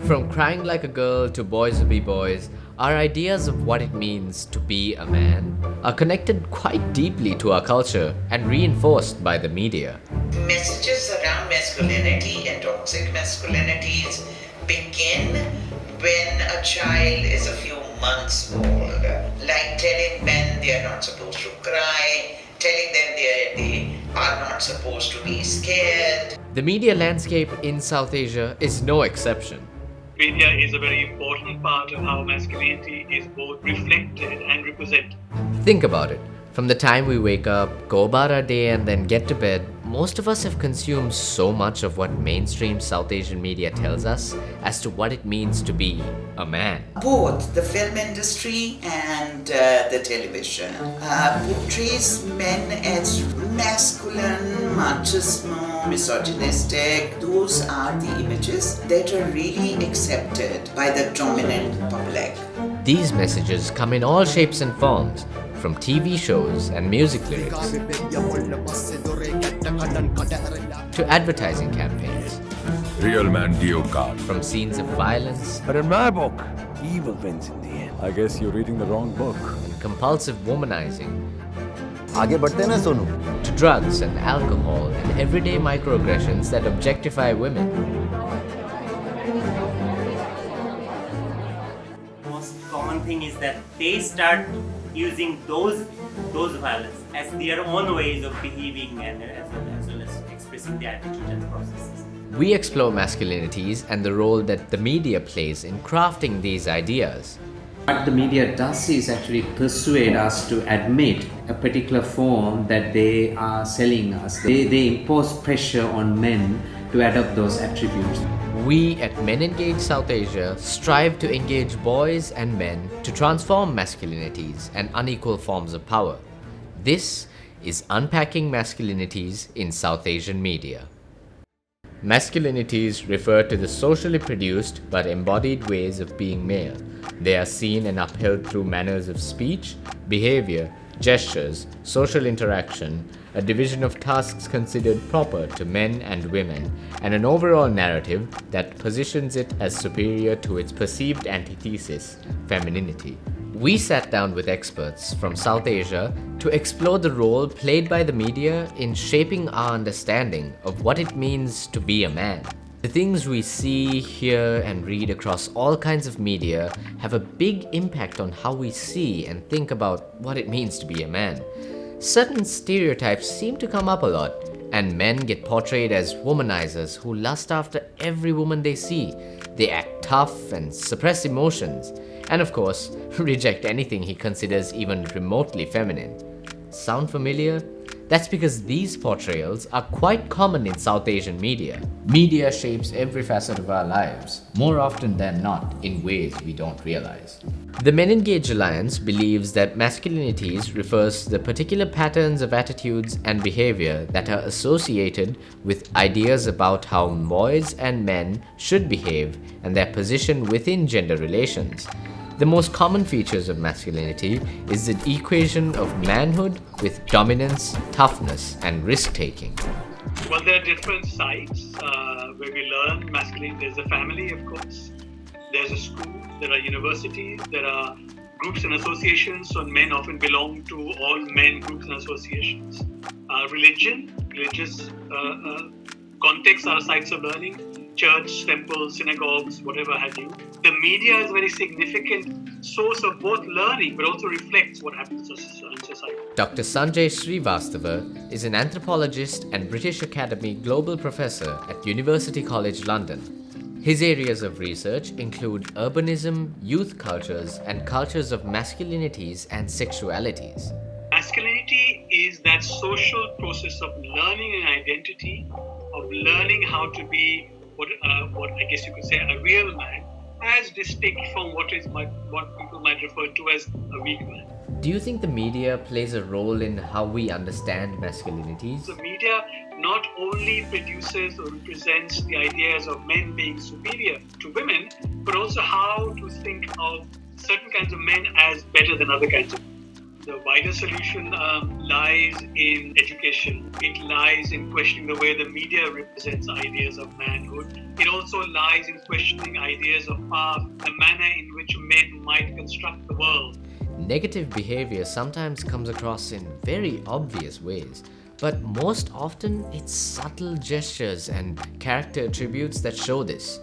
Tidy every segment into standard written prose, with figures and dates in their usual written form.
From crying like a girl to boys will be boys, our ideas of what it means to be a man are connected quite deeply to our culture and reinforced by the media. Messages around masculinity and toxic masculinities begin when a child is a few months old, like telling men they are not supposed to cry, telling them they are not supposed to be scared. The media landscape in South Asia is no exception. Media is a very important part of how masculinity is both reflected and represented. Think about it. From the time we wake up, go about our day, and then get to bed, most of us have consumed so much of what mainstream South Asian media tells us as to what it means to be a man. Both the film industry and the television portrays men as masculine, machismo, misogynistic. Those are the images that are really accepted by the dominant public. These messages come in all shapes and forms, from TV shows and music lyrics to advertising campaigns, Real man Dio card. from scenes of violence But in my book, evil wins in the end. I guess you're reading the wrong book. and compulsive womanizing आगे बढ़ते हैं ना Sonu to drugs and alcohol and everyday microaggressions that objectify women. Most common thing is that they start using those violence as their own ways of behaving and as well as expressing their attitude and processes. We explore masculinities and the role that the media plays in crafting these ideas. What the media does is actually persuade us to admit a particular form that they are selling us. They impose pressure on men to adopt those attributes. We at MenEngage South Asia strive to engage boys and men to transform masculinities and unequal forms of power. This is Unpacking Masculinities in South Asian Media. Masculinities refer to the socially produced but embodied ways of being male. They are seen and upheld through manners of speech, behavior, gestures, social interaction, a division of tasks considered proper to men and women, and an overall narrative that positions it as superior to its perceived antithesis, femininity. We sat down with experts from South Asia to explore the role played by the media in shaping our understanding of what it means to be a man. The things we see, hear, and read across all kinds of media have a big impact on how we see and think about what it means to be a man. Certain stereotypes seem to come up a lot, and men get portrayed as womanizers who lust after every woman they see. They act tough and suppress emotions, and of course, reject anything he considers even remotely feminine. Sound familiar? That's because these portrayals are quite common in South Asian media. Media shapes every facet of our lives, more often than not in ways we don't realize. The MenEngage Alliance believes that masculinities refers to the particular patterns of attitudes and behavior that are associated with ideas about how boys and men should behave and their position within gender relations. The most common features of masculinity is the equation of manhood with dominance, toughness, and risk-taking. Well, there are different sites where we learn masculinity. There's a family, of course. There's a school. There are universities. There are groups and associations. So men often belong to all men groups and associations. Religious contexts are sites of learning. Church, temples, synagogues, whatever have you. The media is a very significant source of both learning, but also reflects what happens in society. Dr. Sanjay Srivastava is an anthropologist and British Academy Global Professor at University College London. His areas of research include urbanism, youth cultures, and cultures of masculinities and sexualities. Masculinity is that social process of learning an identity, of learning how to be what I guess you could say a real man, as distinct from what people might refer to as a weak man. Do you think the media plays a role in how we understand masculinities? The media not only produces or represents the ideas of men being superior to women, but also how to think of certain kinds of men as better than other kinds of men. The wider solution lies in education. It lies in questioning the way the media represents ideas of manhood. It also lies in questioning ideas of power, the manner in which men might construct the world. Negative behavior sometimes comes across in very obvious ways, but most often it's subtle gestures and character attributes that show this.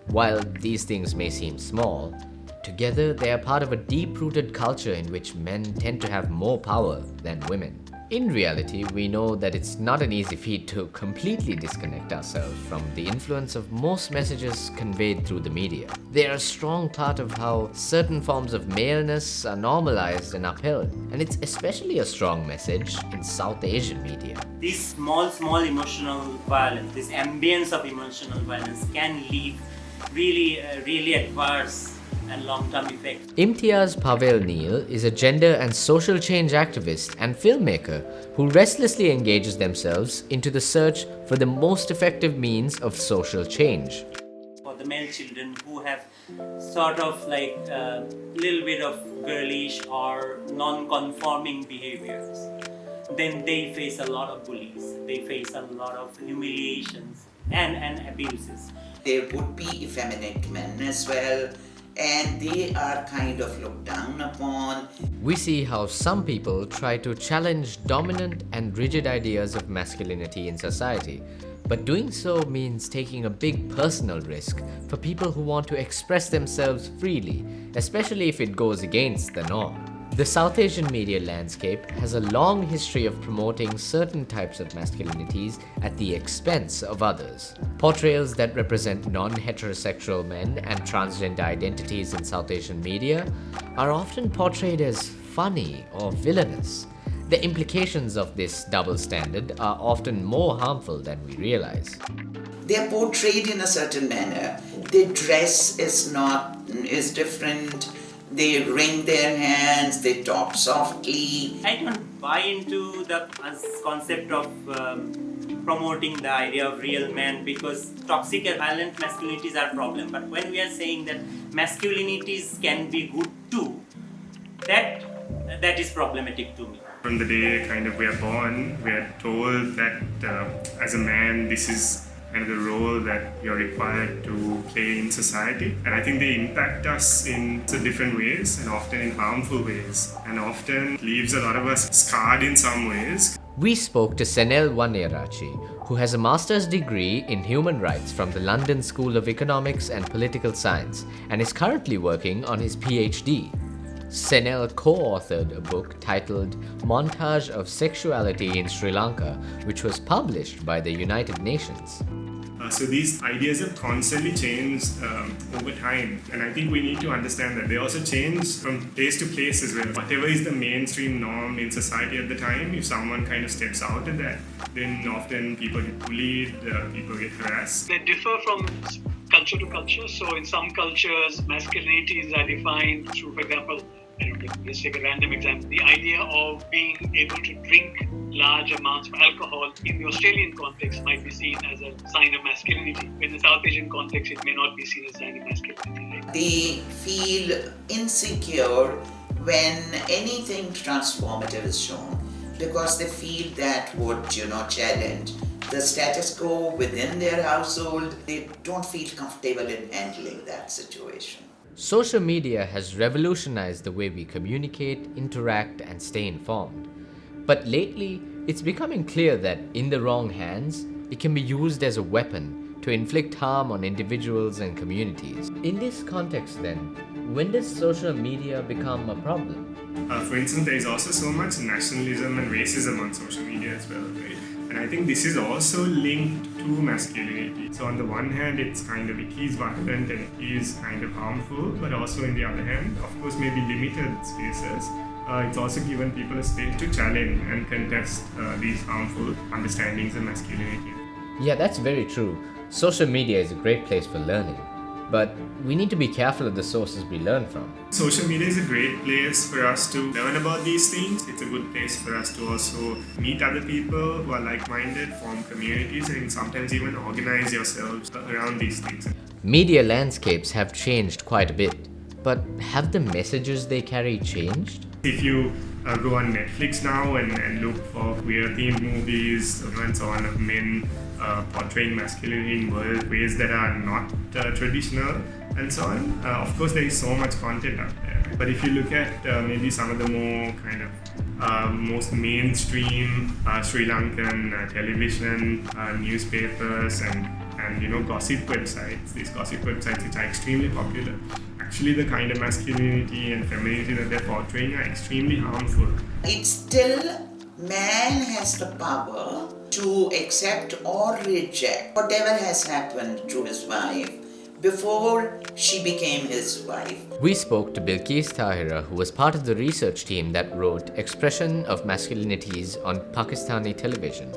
While these things may seem small, together they are part of a deep-rooted culture in which men tend to have more power than women. In reality, we know that it's not an easy feat to completely disconnect ourselves from the influence of most messages conveyed through the media. They are a strong part of how certain forms of maleness are normalized and upheld, and it's especially a strong message in South Asian media. This small emotional violence, this ambience of emotional violence can leave really adverse and long-term effects. Imtiaz Pavel Neel is a gender and social change activist and filmmaker who restlessly engages themselves into the search for the most effective means of social change. For the male children who have sort of like a little bit of girlish or non-conforming behaviors, then they face a lot of bullies, they face a lot of humiliations and abuses. There would be effeminate men as well, and they are kind of looked down upon. We see how some people try to challenge dominant and rigid ideas of masculinity in society, but doing so means taking a big personal risk for people who want to express themselves freely, especially if it goes against the norm. The South Asian media landscape has a long history of promoting certain types of masculinities at the expense of others. Portrayals that represent non-heterosexual men and transgender identities in South Asian media are often portrayed as funny or villainous. The implications of this double standard are often more harmful than we realize. They are portrayed in a certain manner. Their dress is different. They wring their hands, they talk softly. I don't buy into the concept of promoting the idea of real man, because toxic and violent masculinities are a problem. But when we are saying that masculinities can be good too, that is problematic to me. From the day kind of we are born, we are told that as a man, this is kind of the role that you're required to play in society. And I think they impact us in different ways and often in harmful ways, and often leaves a lot of us scarred in some ways. We spoke to Senel Wanniarachchi, who has a master's degree in human rights from the London School of Economics and Political Science and is currently working on his PhD. Senel co-authored a book titled Montage of Sexuality in Sri Lanka, which was published by the United Nations. So these ideas have constantly changed over time, and I think we need to understand that they also change from place to place as well. Whatever is the mainstream norm in society at the time, if someone kind of steps out of that, then often people get bullied, people get harassed. They differ from culture to culture. So in some cultures, masculinities are defined through, for example, let's take a random example, the idea of being able to drink large amounts of alcohol in the Australian context might be seen as a sign of masculinity. In the South Asian context, it may not be seen as a sign of masculinity. Right? They feel insecure when anything transformative is shown, because they feel that would, challenge the status quo within their household. They don't feel comfortable in handling that situation. Social media has revolutionized the way we communicate, interact, and stay informed. But lately, it's becoming clear that in the wrong hands, it can be used as a weapon to inflict harm on individuals and communities. In this context then, when does social media become a problem? For instance, there is also so much nationalism and racism on social media as well, right? And I think this is also linked to masculinity. So on the one hand, it is violent and it is kind of harmful, but also on the other hand, of course, maybe limited spaces. It's also given people a space to challenge and contest these harmful understandings of masculinity. Yeah, that's very true. Social media is a great place for learning, but we need to be careful of the sources we learn from. Social media is a great place for us to learn about these things. It's a good place for us to also meet other people who are like-minded, form communities, and sometimes even organize yourselves around these things. Media landscapes have changed quite a bit, but have the messages they carry changed? If you go on Netflix now and look for queer-themed movies and so on of men portraying masculinity in ways that are not traditional and so on. Of course, there is so much content out there. But if you look at maybe some of the more kind of most mainstream Sri Lankan television, newspapers, and gossip websites, these gossip websites which are extremely popular, actually the kind of masculinity and femininity that they're portraying are extremely harmful. It's still man has the power to accept or reject whatever has happened to his wife before she became his wife. We spoke to Bilquis Tahira, who was part of the research team that wrote Expression of Masculinities on Pakistani Television,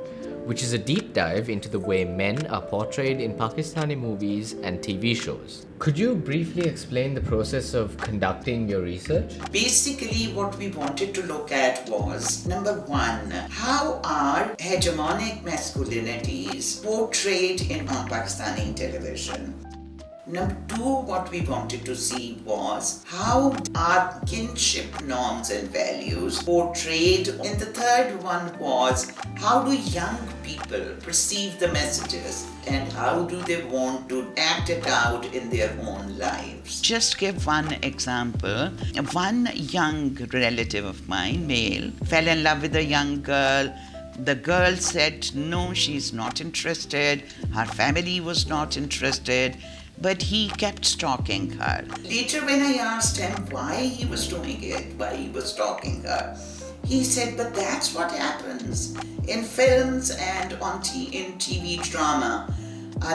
which is a deep dive into the way men are portrayed in Pakistani movies and TV shows. Could you briefly explain the process of conducting your research? Basically, what we wanted to look at was, number one, how are hegemonic masculinities portrayed in Pakistani television? Number two, what we wanted to see was how are kinship norms and values portrayed. And the third one was how do young people perceive the messages and how do they want to act it out in their own lives. Just give one example. One young relative of mine, male, fell in love with a young girl. The girl said no, she's not interested. Her family was not interested. But he kept stalking her. Later when I asked him why he was doing it, why he was stalking her, he said, but that's what happens in films and in TV drama.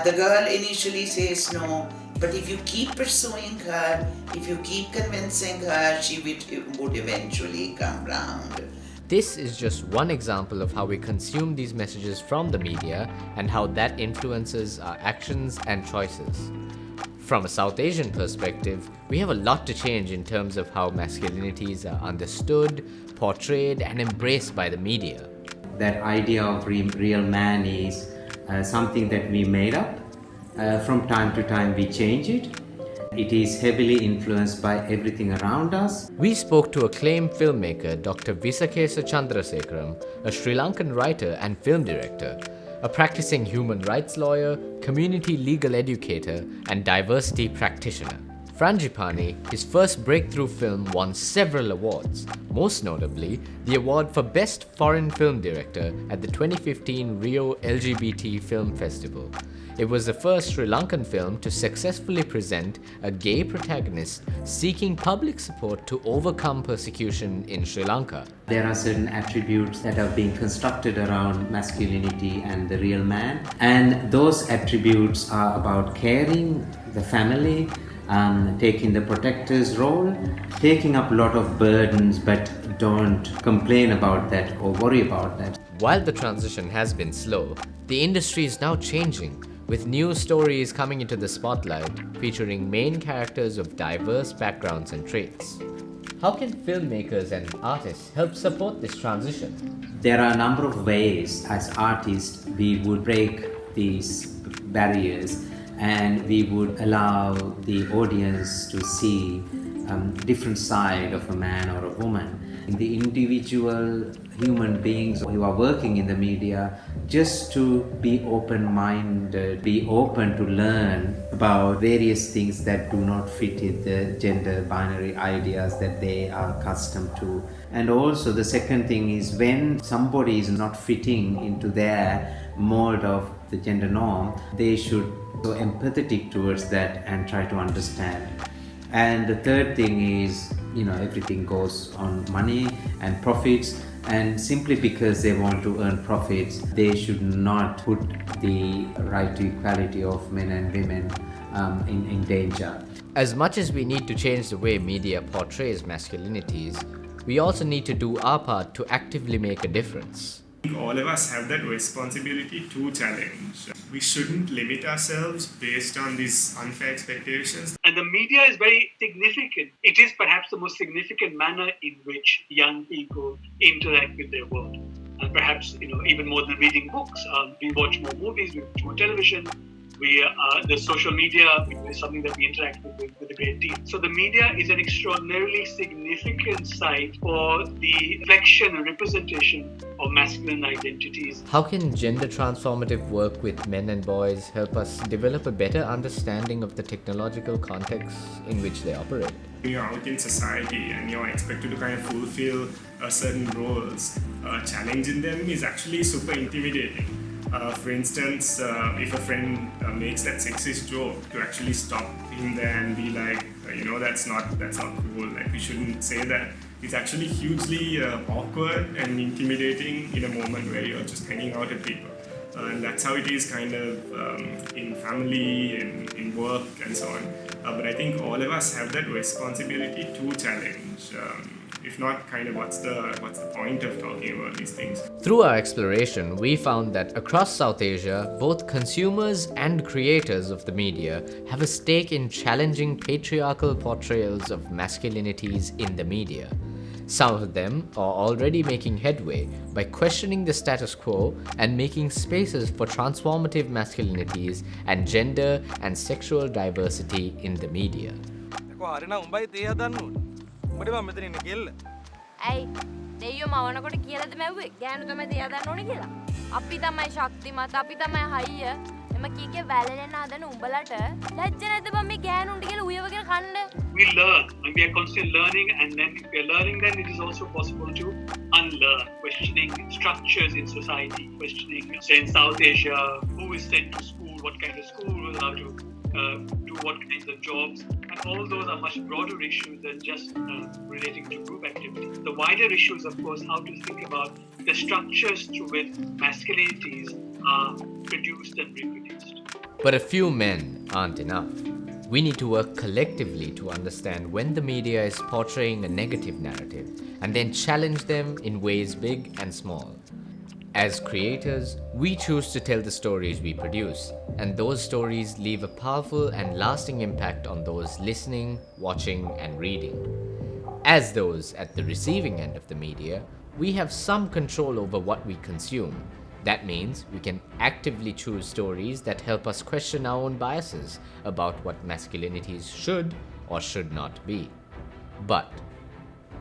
The girl initially says no, but if you keep pursuing her, if you keep convincing her, she would eventually come round. This is just one example of how we consume these messages from the media and how that influences our actions and choices. From a South Asian perspective, we have a lot to change in terms of how masculinities are understood, portrayed, and embraced by the media. That idea of real man is something that we made up. From time to time we change it. It is heavily influenced by everything around us. We spoke to acclaimed filmmaker Dr. Visakesa Chandrasekaram, a Sri Lankan writer and film director, a practicing human rights lawyer, community legal educator, and diversity practitioner. Frangipani, his first breakthrough film, won several awards, most notably the award for Best Foreign Film Director at the 2015 Rio LGBT Film Festival. It was the first Sri Lankan film to successfully present a gay protagonist seeking public support to overcome persecution in Sri Lanka. There are certain attributes that are being constructed around masculinity and the real man, and those attributes are about caring, the family, taking the protector's role, taking up a lot of burdens, but don't complain about that or worry about that. While the transition has been slow, the industry is now changing, with new stories coming into the spotlight featuring main characters of diverse backgrounds and traits. How can filmmakers and artists help support this transition? There are a number of ways. As artists, we would break these barriers and we would allow the audience to see different side of a man or a woman. The individual human beings who are working in the media, just to be open-minded, be open to learn about various things that do not fit in the gender binary ideas that they are accustomed to. And also the second thing is when somebody is not fitting into their mold of the gender norm, they should be empathetic towards that and try to understand. And the third thing is, everything goes on money and profits, and simply because they want to earn profits, they should not put the right to equality of men and women in danger. As much as we need to change the way media portrays masculinities, we also need to do our part to actively make a difference. All of us have that responsibility to challenge. We shouldn't limit ourselves based on these unfair expectations. And the media is very significant. It is perhaps the most significant manner in which young people interact with their world. And perhaps, even more than reading books. We watch more movies, we watch more television, The social media is something that we interact with a great deal. So the media is an extraordinarily significant site for the reflection and representation of masculine identities. How can gender transformative work with men and boys help us develop a better understanding of the technological contexts in which they operate? You're out in society and you're expected to kind of fulfill certain roles. Challenging them is actually super intimidating. For instance, if a friend makes that sexist joke, to actually stop him there and be like, that's not cool. Like, we shouldn't say that. It's actually hugely awkward and intimidating in a moment where you're just hanging out with people. And that's how it is kind of in family, in work, and so on. But I think all of us have that responsibility to challenge. If not, kind of what's the point of talking about these things? Through our exploration, we found that across South Asia, both consumers and creators of the media have a stake in challenging patriarchal portrayals of masculinities in the media. Some of them are already making headway by questioning the status quo and making spaces for transformative masculinities and gender and sexual diversity in the media. ඇයි දෙයියෝ මවනකොට කියලාද මැව්වේ ගෑනු තමයි දෙයා දන්න ඕනේ කියලා. අපි තමයි ශක්තිමත් අපි තමයි හයිය. එම කීකේ වැළලෙන හදන උඹලට ලැජ්ජ නැද්ද බං මේ ගෑනුන්ට කියලා උයවගෙන කන්න? We learn and we are constantly learning, and then if we are learning, then it is also possible to unlearn, questioning structures in society, questioning, say in South Asia, who is sent to school, what kind of school was allowed to do what kinds of jobs, and all those are much broader issues than just relating to group activity. The wider issues, of course, how to think about the structures through which masculinities are produced and reproduced. But a few men aren't enough. We need to work collectively to understand when the media is portraying a negative narrative and then challenge them in ways big and small. As creators, we choose to tell the stories we produce, and those stories leave a powerful and lasting impact on those listening, watching, and reading. As those at the receiving end of the media, we have some control over what we consume. That means we can actively choose stories that help us question our own biases about what masculinities should or should not be. But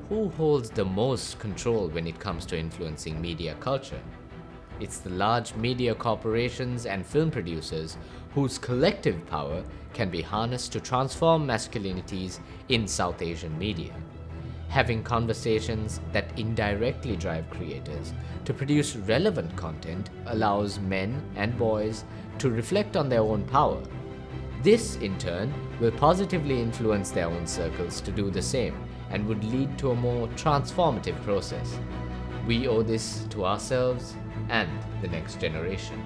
who holds the most control when it comes to influencing media culture? It's the large media corporations and film producers whose collective power can be harnessed to transform masculinities in South Asian media. Having conversations that indirectly drive creators to produce relevant content allows men and boys to reflect on their own power. This, in turn, will positively influence their own circles to do the same and would lead to a more transformative process. We owe this to ourselves and the next generation.